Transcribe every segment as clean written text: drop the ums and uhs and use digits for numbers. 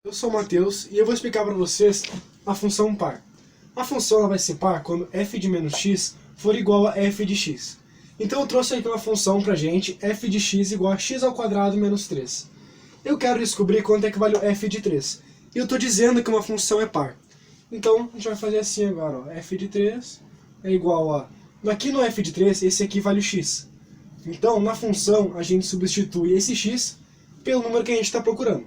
Eu sou o Matheus e eu vou explicar para vocês a função par. A função ela vai ser par quando f de menos x for igual a f de x. Então eu trouxe aqui uma função pra gente, f de x igual a x ao quadrado menos 3. Eu quero descobrir quanto é que vale o f de 3. E eu estou dizendo que uma função é par. Então a gente vai fazer assim agora, ó. F de 3 é igual a... Aqui no f de 3, esse aqui vale o x. Então na função a gente substitui esse x pelo número que a gente está procurando.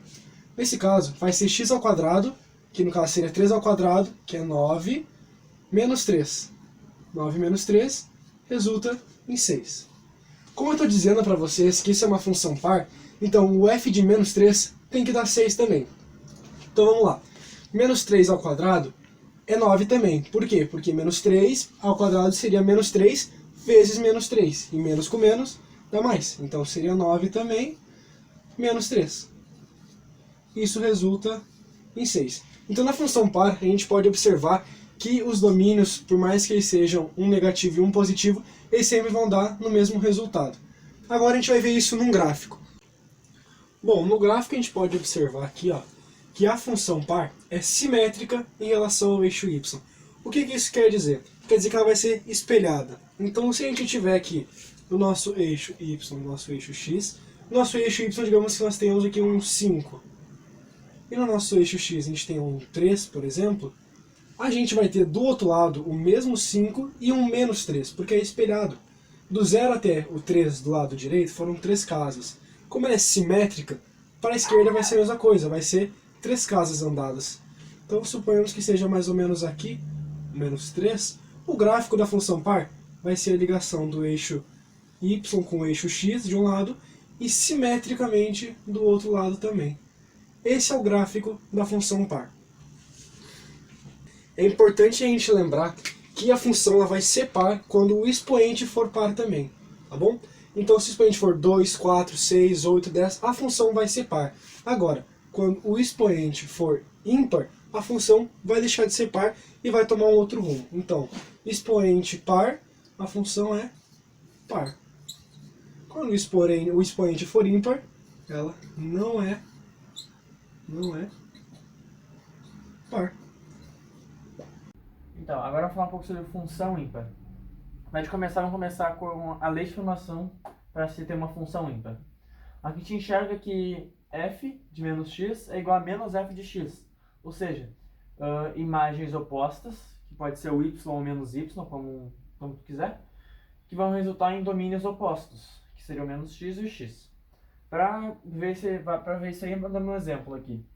Nesse caso, vai ser x ao quadrado, que no caso seria 3 ao quadrado, que é 9, menos 3. 9 menos 3 resulta em 6. Como eu estou dizendo para vocês que isso é uma função par, então o f de menos 3 tem que dar 6 também. Então vamos lá. Menos 3 ao quadrado é 9 também. Por quê? Porque menos 3 ao quadrado seria menos 3 vezes menos 3. E menos com menos dá mais. Então seria 9 também, menos 3. Isso resulta em 6. Então na função par a gente pode observar que os domínios, por mais que eles sejam um negativo e um positivo, eles sempre vão dar no mesmo resultado. Agora a gente vai ver isso num gráfico. Bom, no gráfico a gente pode observar aqui, ó, que a função par é simétrica em relação ao eixo y. O que isso quer dizer? Quer dizer que ela vai ser espelhada. Então se a gente tiver aqui no nosso eixo y, no nosso eixo x, no nosso eixo y, digamos que nós temos aqui um 5. E no nosso eixo x a gente tem um 3, por exemplo, a gente vai ter do outro lado o mesmo 5 e um menos 3, porque é espelhado. Do 0 até o 3 do lado direito foram 3 casas. Como ela é simétrica, para a esquerda vai ser a mesma coisa, vai ser 3 casas andadas. Então suponhamos que seja mais ou menos aqui, menos 3. O gráfico da função par vai ser a ligação do eixo y com o eixo x de um lado e simetricamente do outro lado também. Esse é o gráfico da função par. É importante a gente lembrar que a função ela vai ser par quando o expoente for par também, tá bom? Então se o expoente for 2, 4, 6, 8, 10, a função vai ser par. Agora, quando o expoente for ímpar, a função vai deixar de ser par e vai tomar um outro rumo. Então, expoente par, a função é par. Quando o expoente for ímpar, ela não é par. Então, agora vamos falar um pouco sobre função ímpar. Vamos começar com a lei de formação para se ter uma função ímpar. Aqui a gente enxerga que f de menos x é igual a menos f de x. Ou seja, imagens opostas, que pode ser o y ou menos y, como tu quiser, que vão resultar em domínios opostos, que seriam menos x e x. Para ver isso aí, vou dar um exemplo aqui.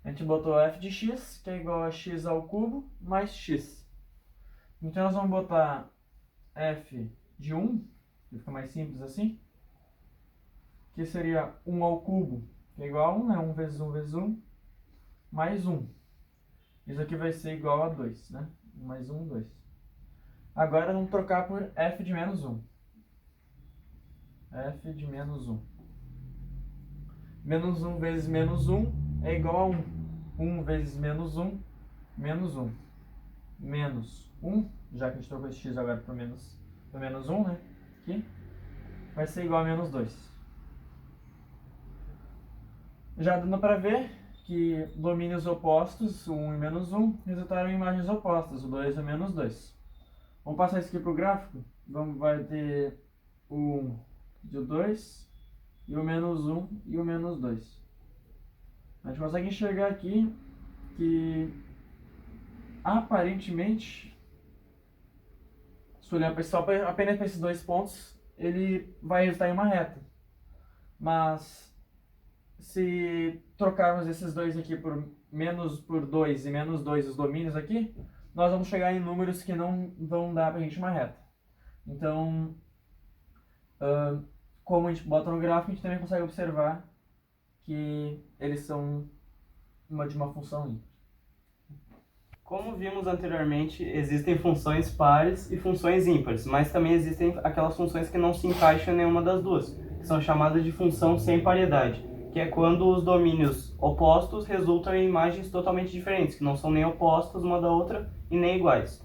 A gente botou f de x, que é igual a x ao cubo, mais x. Então nós vamos botar f de 1, que fica mais simples assim, que seria 1 ao cubo, que é igual a 1, né? 1 vezes 1 vezes 1, mais 1. Isso aqui vai ser igual a 2, né? 1 mais 1, 2. Agora vamos trocar por f de menos 1. f de menos 1. Menos 1 vezes menos 1 é igual a 1. 1 vezes menos 1, menos 1. Menos 1, já que a gente trocou esse x agora para menos 1, né? Aqui, vai ser igual a menos 2. Já dando para ver que domínios opostos, o 1 e menos 1, resultaram em imagens opostas, o 2 e o menos 2. Vamos passar isso aqui para o gráfico. Vai ter o 1 e o 2, e o menos 1 e o menos 2. A gente consegue enxergar aqui que aparentemente, se olhar apenas para esses dois pontos, ele vai resultar em uma reta. Mas se trocarmos esses dois aqui por 2 e menos 2 os domínios aqui, nós vamos chegar em números que não vão dar para a gente uma reta. Então, como a gente bota no gráfico, a gente também consegue observar que eles são de uma função ímpar. Como vimos anteriormente, existem funções pares e funções ímpares, mas também existem aquelas funções que não se encaixam em nenhuma das duas, que são chamadas de função sem paridade, que é quando os domínios opostos resultam em imagens totalmente diferentes, que não são nem opostas uma da outra e nem iguais.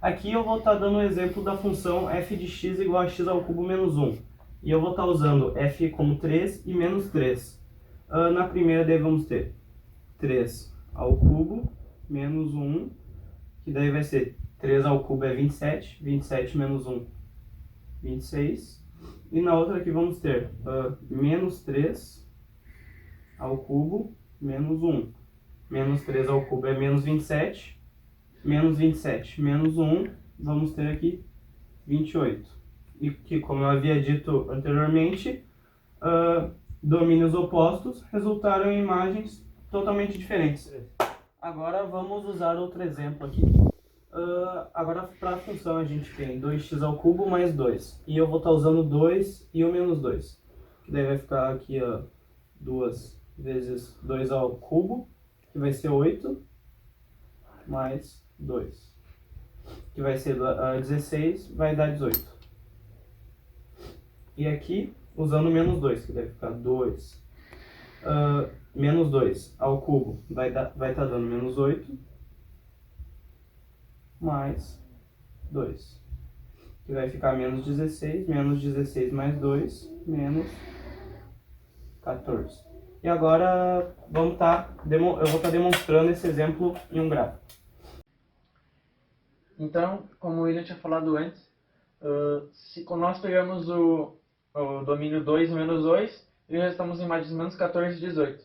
Aqui eu vou estar dando o exemplo da função f de x igual a x ao cubo menos 1. E eu vou estar usando f como 3 e menos 3. Na primeira daí vamos ter 3 ao cubo menos 1, que daí vai ser 3 ao cubo é 27, 27 menos 1, 26. E na outra aqui vamos ter menos 3 ao cubo menos 1. Menos 3 ao cubo é menos 27. Menos 27 menos 1, vamos ter aqui 28. E que, como eu havia dito anteriormente, domínios opostos resultaram em imagens totalmente diferentes. Agora vamos usar outro exemplo aqui. Agora para a função a gente tem 2x ao cubo mais 2. E eu vou estar usando 2 e o menos 2. Que daí vai ficar aqui 2 vezes 2 ao cubo, que vai ser 8, mais 2. Que vai ser 16, vai dar 18. E aqui, usando menos 2, que deve ficar 2. Menos 2 ao cubo vai estar dando menos 8. Mais 2. Que vai ficar menos 16. Menos 16 mais 2, menos 14. E agora eu vou estar demonstrando esse exemplo em um gráfico. Então, como o William tinha falado antes, se nós pegamos o domínio 2 e menos 2, e nós estamos em imagens menos 14 e 18.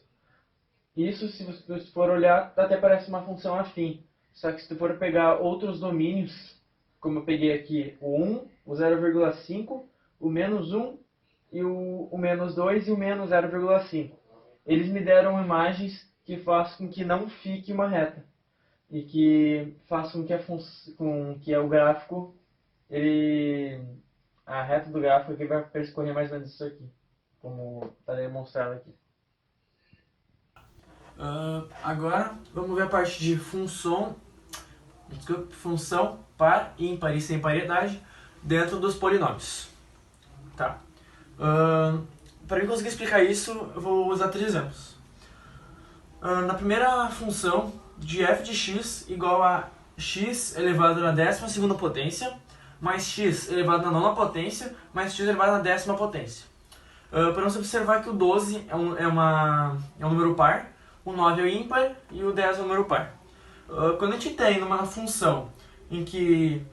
Isso, se você for olhar, até parece uma função afim. Só que se tu for pegar outros domínios, como eu peguei aqui o 1, o 0,5, o menos 1, e o menos 2 e o menos 0,5. Eles me deram imagens que façam com que não fique uma reta. E que façam com que o gráfico, a reta do gráfico aqui vai percorrer mais ou menos isso aqui, como está demonstrado aqui. Agora vamos ver a parte de função par, ímpar e sem paridade dentro dos polinômios. Tá. Para eu conseguir explicar isso, eu vou usar 3 exemplos. Na primeira função, de f de x igual a x elevado na 12ª potência, mais x elevado na 9ª potência, mais x elevado na 10ª potência. Podemos observar que o 12 é um número par, o 9 é o ímpar e o 10 é o número par. Quando a gente tem uma função em que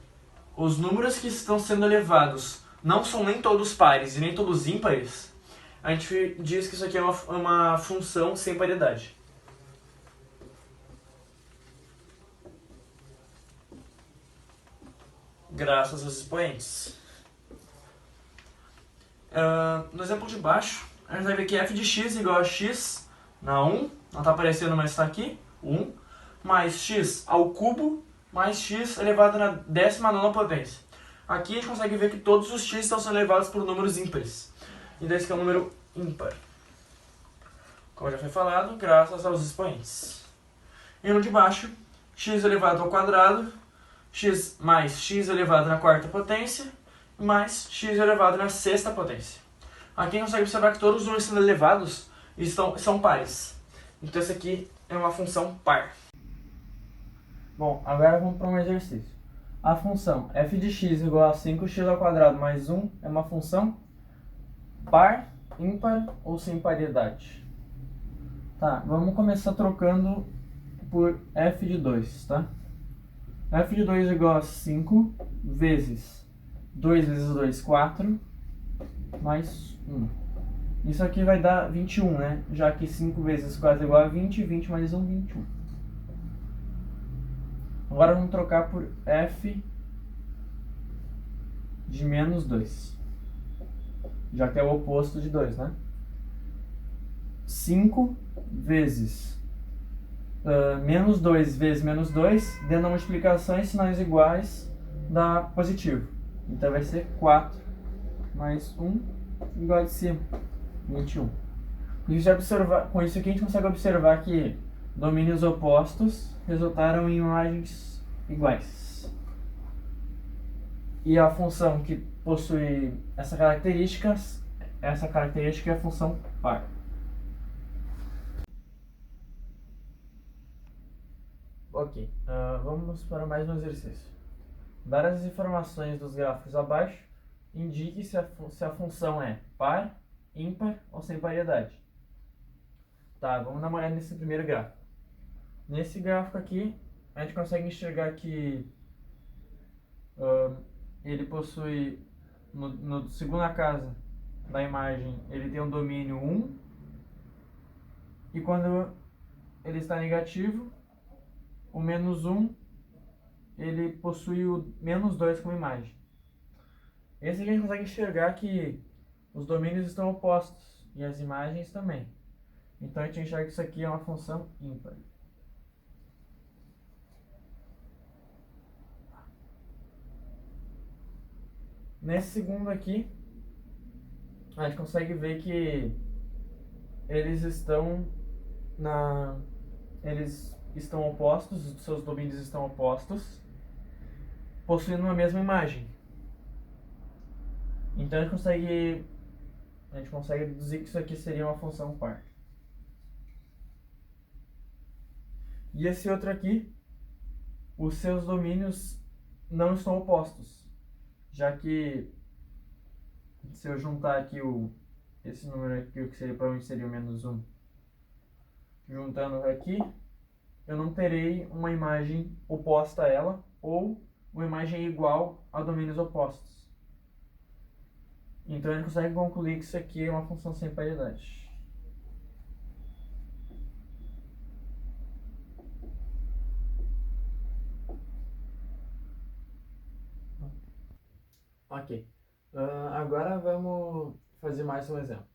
os números que estão sendo elevados não são nem todos pares e nem todos ímpares, a gente diz que isso aqui é uma função sem paridade. Graças aos expoentes. No exemplo de baixo, a gente vai ver que f de x igual a x na 1, não está aparecendo, mas está aqui, 1, mais x ao cubo, mais x elevado na 19ª potência. Aqui a gente consegue ver que todos os x estão sendo elevados por números ímpares. E daí esse é um número ímpar. Como já foi falado, graças aos expoentes. E no de baixo, x elevado ao quadrado, x mais x elevado na 4ª potência, mais x elevado na 6ª potência. Aqui a gente consegue observar que todos os números sendo elevados são pares. Então essa aqui é uma função par. Bom, agora vamos para um exercício. A função f de x igual a 5x ao quadrado mais 1 é uma função par, ímpar ou sem paridade? Tá, vamos começar trocando por f de 2, tá? F de 2 igual a 5 vezes 2 vezes 2, 4, mais 1. Isso aqui vai dar 21, né? Já que 5 vezes 4 é igual a 20, 20 mais 1, 21. Agora vamos trocar por f de menos 2. Já que é o oposto de 2, né? 5 vezes menos 2 vezes menos 2, dando a multiplicação em sinais iguais, dá positivo. Então vai ser 4 mais 1 igual a de cima, 21. Com isso aqui a gente consegue observar que domínios opostos resultaram em imagens iguais. E a função que possui essa característica é a função par. Ok, vamos para mais um exercício. Dadas as informações dos gráficos abaixo, indique se a função é par, ímpar ou sem paridade. Tá, vamos dar uma olhada nesse primeiro gráfico. Nesse gráfico aqui, a gente consegue enxergar que ele possui, no segunda casa da imagem, ele tem um domínio 1, e quando ele está negativo, o menos 1, ele possui o menos 2 como imagem. Esse aqui a gente consegue enxergar que os domínios estão opostos, e as imagens também. Então a gente enxerga que isso aqui é uma função ímpar. Nesse segundo aqui, a gente consegue ver que eles estão opostos, os seus domínios estão opostos, possuindo a mesma imagem. Então a gente consegue deduzir que isso aqui seria uma função par. E esse outro aqui, os seus domínios não estão opostos, já que se eu juntar aqui esse número aqui, o que provavelmente seria o menos 1, juntando aqui, eu não terei uma imagem oposta a ela ou uma imagem igual a domínios opostos. Então a gente consegue concluir que isso aqui é uma função sem paridade. Ok. Agora vamos fazer mais um exemplo.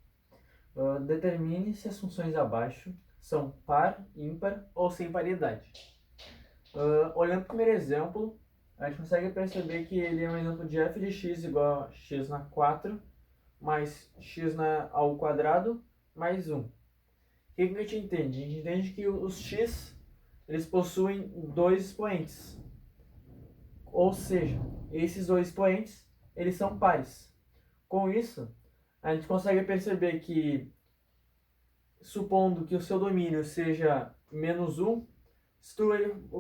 Determine se as funções abaixo são par, ímpar ou sem paridade. Olhando para o primeiro exemplo, a gente consegue perceber que ele é um exemplo de f de x igual a x na 4 mais x ao quadrado mais 1. O que a gente entende? A gente entende que os x eles possuem dois expoentes. Ou seja, esses dois expoentes eles são pares. Com isso, a gente consegue perceber que, supondo que o seu domínio seja menos 1, se tu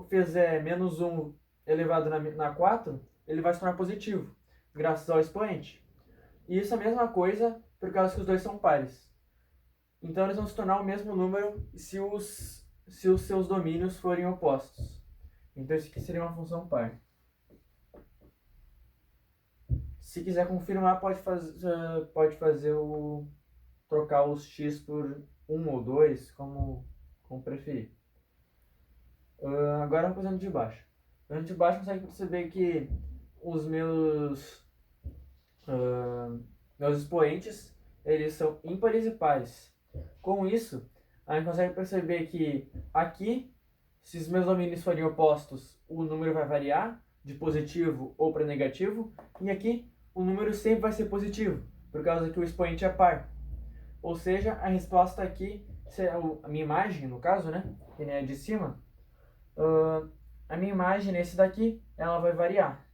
fizer menos 1 elevado na 4, ele vai se tornar positivo, graças ao expoente. E isso é a mesma coisa por causa que os dois são pares. Então eles vão se tornar o mesmo número se os seus domínios forem opostos. Então isso aqui seria uma função par. Se quiser confirmar, pode trocar os x por 1 ou 2, como preferir. Agora vamos fazer de baixo. No de baixo consegue perceber que os meus expoentes eles são ímpares e pares. Com isso, a gente consegue perceber que aqui, se os meus domínios forem opostos, o número vai variar de positivo ou para negativo, e aqui o número sempre vai ser positivo, por causa que o expoente é par. Ou seja, a resposta aqui, a minha imagem, no caso, né, que nem a de cima, a minha imagem nesse daqui, ela vai variar.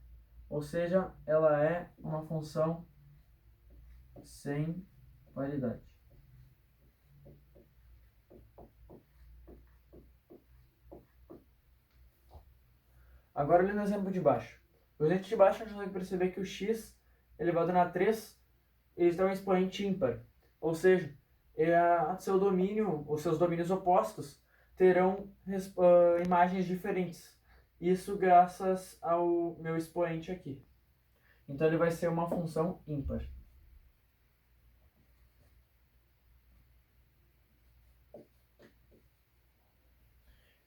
Ou seja, ela é uma função sem paridade. Agora olhando o exemplo de baixo. No exemplo de baixo a gente consegue perceber que o x elevado na 3 ele tem um expoente ímpar. Ou seja, os seus domínios opostos terão imagens diferentes. Isso graças ao meu expoente aqui. Então ele vai ser uma função ímpar.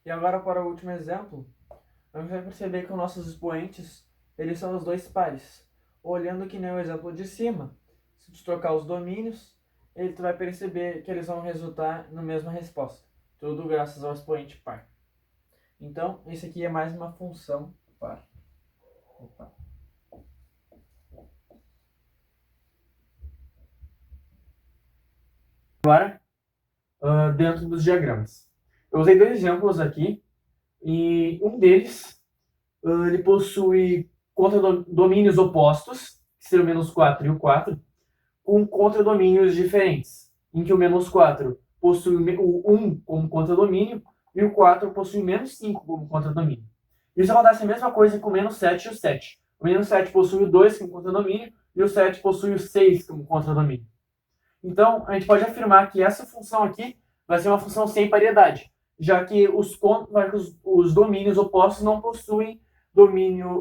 E agora para o último exemplo, a gente vai perceber que os nossos expoentes eles são os dois pares. Olhando que nem o exemplo de cima, se tu trocar os domínios, tu vai perceber que eles vão resultar na mesma resposta. Tudo graças ao expoente par. Então, esse aqui é mais uma função par. Opa. Agora, dentro dos diagramas. Eu usei dois exemplos aqui, e um deles ele possui contradomínios opostos, que seriam o menos 4 e o 4, com contradomínios diferentes, em que o menos 4 possui o 1 como contradomínio e o 4 possui o menos 5 como contradomínio. Isso acontece a mesma coisa com o menos 7 e o 7. O menos 7 possui o 2 como contradomínio e o 7 possui o 6 como contradomínio. Então, a gente pode afirmar que essa função aqui vai ser uma função sem paridade, já que os domínios opostos não possuem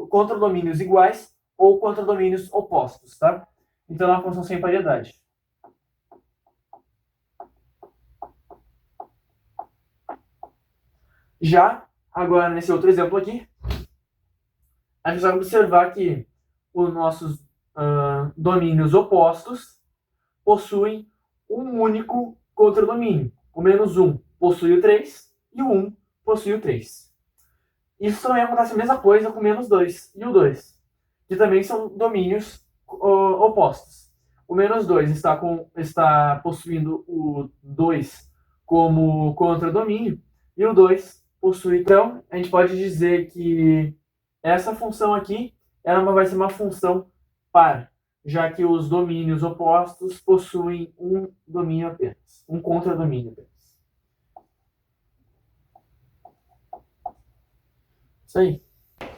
contradomínios iguais ou contradomínios opostos, tá? Então é uma função sem paridade. Já, agora nesse outro exemplo aqui, a gente vai observar que os nossos domínios opostos possuem um único contradomínio. O menos 1 possui o 3 e o 1 possui o 3. Isso também acontece a mesma coisa com o menos 2 e o 2, que também são domínios opostos. O menos 2 está possuindo o 2 como contradomínio e o 2 possui. Então, a gente pode dizer que essa função aqui ela vai ser uma função par, já que os domínios opostos possuem um domínio apenas, um contradomínio apenas. Isso aí.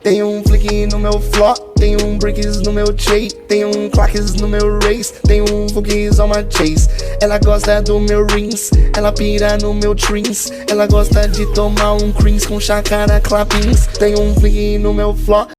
Tem um flick no meu flop, tem um bricks no meu chase, tem um claques no meu race, tem um focus on my chase. Ela gosta do meu rings, ela pira no meu trins, ela gosta de tomar um creams com chácara clappings. Tem um flick no meu flop.